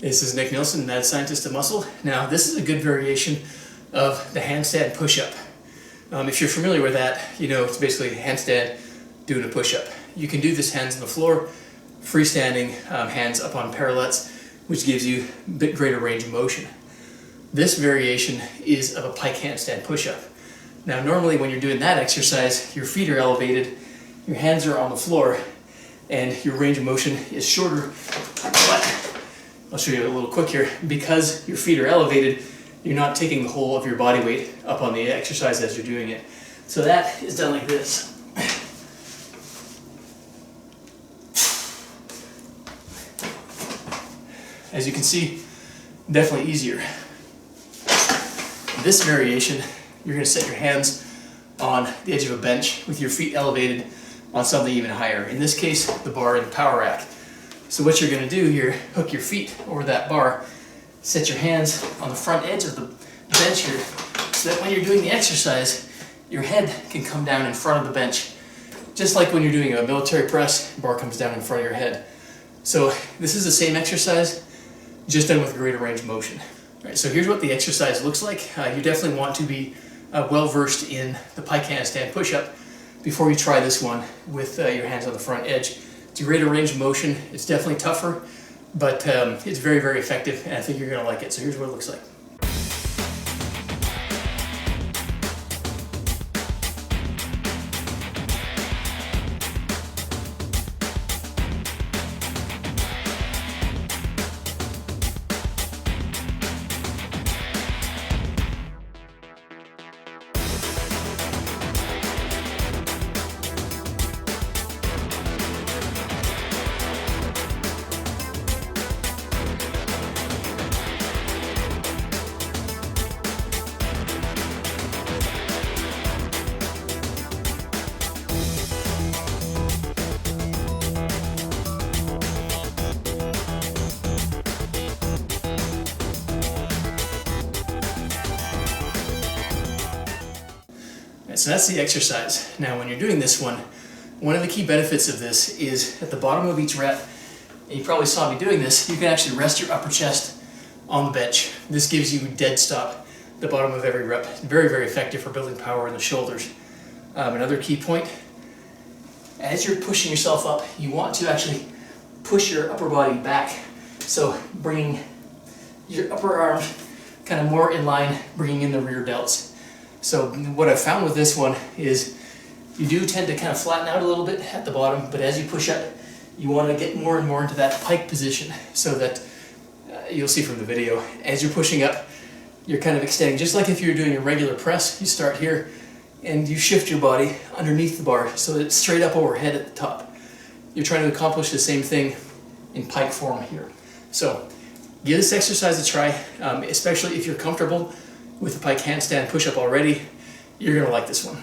This is Nick Nielsen, Mad Scientist of Muscle. Now, this is a good variation of the handstand push-up. If you're familiar with that, you know it's basically a handstand doing a push-up. You can do this hands on the floor, freestanding, hands up on parallettes, which gives you a bit greater range of motion. This variation is of a Pike Handstand push-up. Now, normally when you're doing that exercise, your feet are elevated, your hands are on the floor, and your range of motion is shorter. But I'll show you a little quick here. Because your feet are elevated, you're not taking the whole of your body weight up on the exercise as you're doing it. So that is done like this. As you can see, definitely easier. This variation, you're going to set your hands on the edge of a bench with your feet elevated on something even higher. In this case, the bar in the power rack. So what you're going to do here, hook your feet over that bar, set your hands on the front edge of the bench here, so that when you're doing the exercise, your head can come down in front of the bench. Just like when you're doing a military press, the bar comes down in front of your head. So this is the same exercise, just done with greater range of motion. All right, so here's what the exercise looks like. You definitely want to be well versed in the Pike Handstand push-up before you try this one with your hands on the front edge. It's a greater range of motion. It's definitely tougher, but it's very, very effective, and I think you're going to like it. So here's what it looks like. So that's the exercise. Now when you're doing this one of the key benefits of this is at the bottom of each rep, and you probably saw me doing this, you can actually rest your upper chest on the bench. This gives you dead stop at the bottom of every rep. It's very, very effective for building power in the shoulders. Another key point, as you're pushing yourself up, you want to actually push your upper body back. So bringing your upper arm kind of more in line, bringing in the rear delts. So what I've found with this one is you do tend to kind of flatten out a little bit at the bottom, but as you push up, you want to get more and more into that pike position so that you'll see from the video, as you're pushing up, you're kind of extending. Just like if you're doing a regular press, you start here and you shift your body underneath the bar so that it's straight up overhead at the top. You're trying to accomplish the same thing in pike form here. So give this exercise a try, especially if you're comfortable with the Pike Handstand push-up already. You're going to like this one.